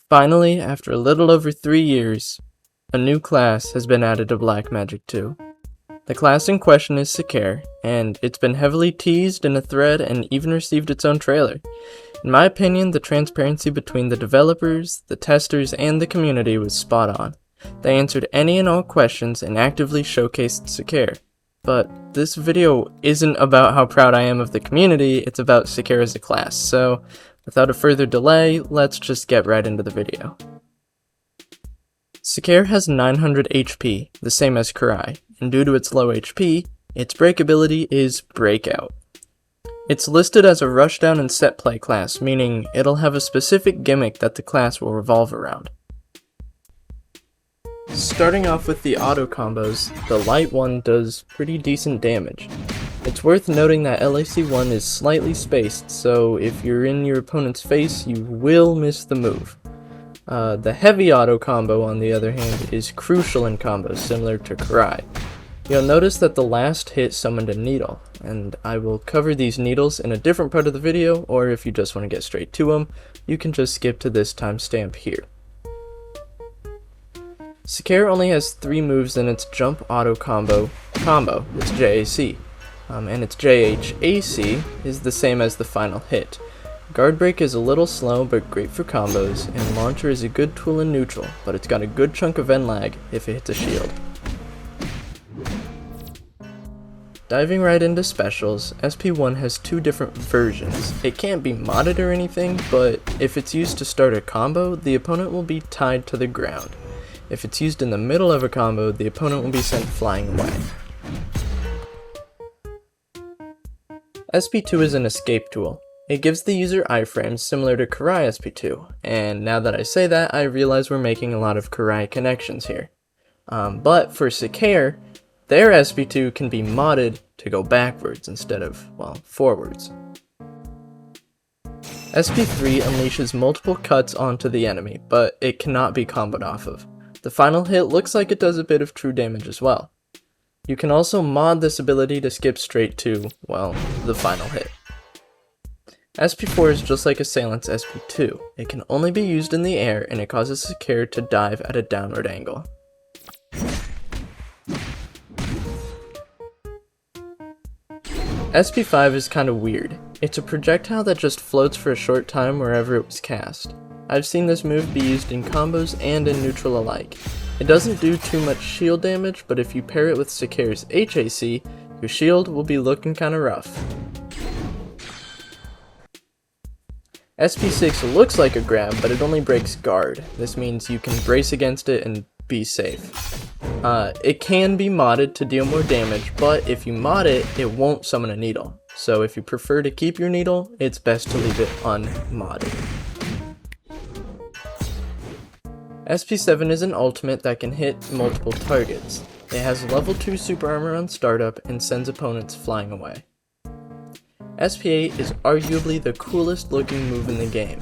Finally, after a little over 3 years, a new class has been added to Black Magic 2. The class in question is Secare, and it's been heavily teased in a thread and even received its own trailer. In my opinion, the transparency between the developers, the testers, and the community was spot on. They answered any and all questions and actively showcased Secare. But this video isn't about how proud I am of the community, it's about Secare as a class, so without a further delay, let's just get right into the video. Secare has 900 HP, the same as Kurai, and due to its low HP, its break ability is Breakout. It's listed as a rushdown and set play class, meaning it'll have a specific gimmick that the class will revolve around. Starting off with the auto combos, the light one does pretty decent damage. It's worth noting that LAC1 is slightly spaced, so if you're in your opponent's face, you will miss the move. The heavy auto combo, on the other hand, is crucial in combos similar to Kurai. You'll notice that the last hit summoned a needle, and I will cover these needles in a different part of the video, or if you just want to get straight to them, you can just skip to this timestamp here. Secare only has 3 moves in its jump auto combo, it's JAC, and its JHAC is the same as the final hit. Guard Break is a little slow but great for combos, and Launcher is a good tool in neutral, but it's got a good chunk of end lag if it hits a shield. Diving right into specials, SP1 has 2 different versions. It can't be modded or anything, but if it's used to start a combo, the opponent will be tied to the ground. If it's used in the middle of a combo, the opponent will be sent flying away. SP2 is an escape tool. It gives the user iframes similar to Kurai SP2, and now that I say that, I realize we're making a lot of Kurai connections here. But for Secare, their SP2 can be modded to go backwards instead of, well, forwards. SP3 unleashes multiple cuts onto the enemy, but it cannot be comboed off of. The final hit looks like it does a bit of true damage as well. You can also mod this ability to skip straight to, well, the final hit. SP4 is just like Assailant's SP2. It can only be used in the air, and it causes Secare to dive at a downward angle. SP5 is kinda weird. It's a projectile that just floats for a short time wherever it was cast. I've seen this move be used in combos and in neutral alike. It doesn't do too much shield damage, but if you pair it with Secare's HAC, your shield will be looking kinda rough. SP6 looks like a grab, but it only breaks guard. This means you can brace against it and be safe. It can be modded to deal more damage, but if you mod it, it won't summon a needle. So if you prefer to keep your needle, it's best to leave it unmodded. SP7 is an ultimate that can hit multiple targets. It has level 2 super armor on startup and sends opponents flying away. SP8 is arguably the coolest looking move in the game.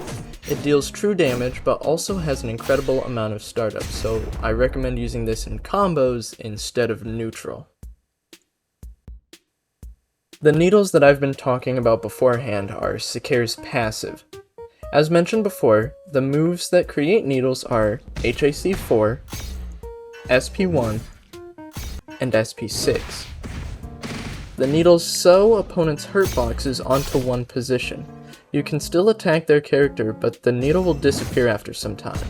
It deals true damage but also has an incredible amount of startup, so I recommend using this in combos instead of neutral. The needles that I've been talking about beforehand are Secare's passive. As mentioned before, the moves that create needles are HAC4, SP1, and SP6. The needles sew opponents' hurt boxes onto one position. You can still attack their character, but the needle will disappear after some time.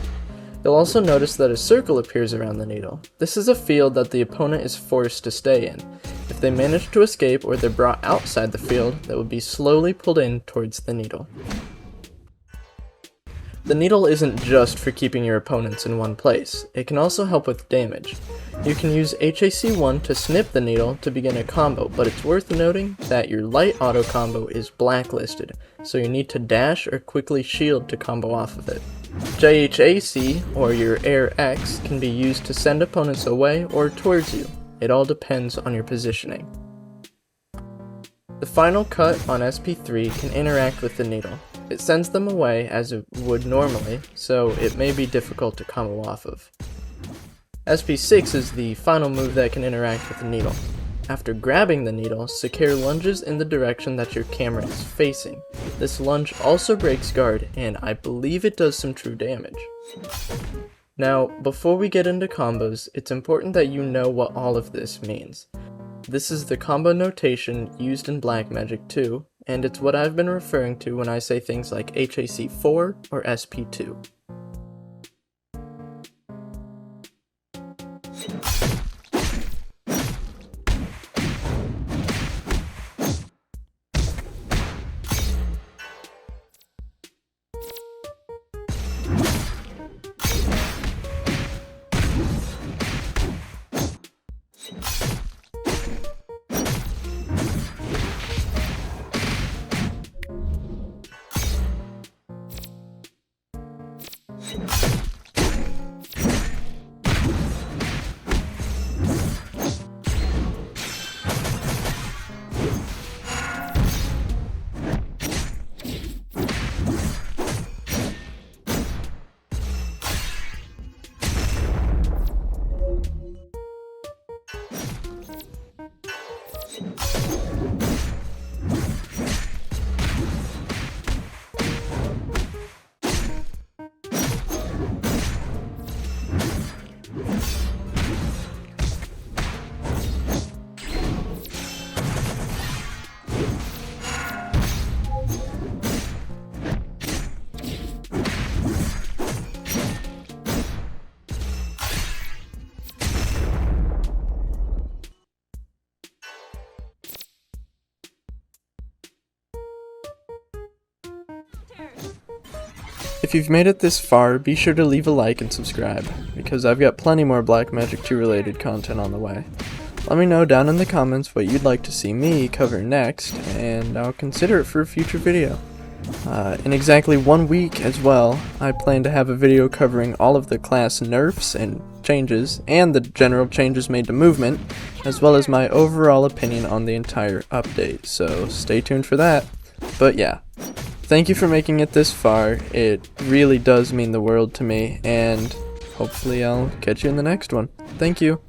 You'll also notice that a circle appears around the needle. This is a field that the opponent is forced to stay in. If they manage to escape or they're brought outside the field, they will be slowly pulled in towards the needle. The needle isn't just for keeping your opponents in one place, it can also help with damage. You can use HAC1 to snip the needle to begin a combo, but it's worth noting that your light auto combo is blacklisted, so you need to dash or quickly shield to combo off of it. JHAC, or your Air X, can be used to send opponents away or towards you. It all depends on your positioning. The final cut on SP3 can interact with the needle. It sends them away as it would normally, so it may be difficult to combo off of. SP6 is the final move that can interact with the needle. After grabbing the needle, Secare lunges in the direction that your camera is facing. This lunge also breaks guard, and I believe it does some true damage. Now, before we get into combos, it's important that you know what all of this means. This is the combo notation used in Blackmagic 2, and it's what I've been referring to when I say things like HAC 4 or SP2. If you've made it this far, be sure to leave a like and subscribe, because I've got plenty more Blackmagic 2 related content on the way. Let me know down in the comments what you'd like to see me cover next, and I'll consider it for a future video. In exactly 1 week as well, I plan to have a video covering all of the class nerfs and changes, and the general changes made to movement, as well as my overall opinion on the entire update, so stay tuned for that. But yeah. Thank you for making it this far. It really does mean the world to me, and hopefully I'll catch you in the next one. Thank you.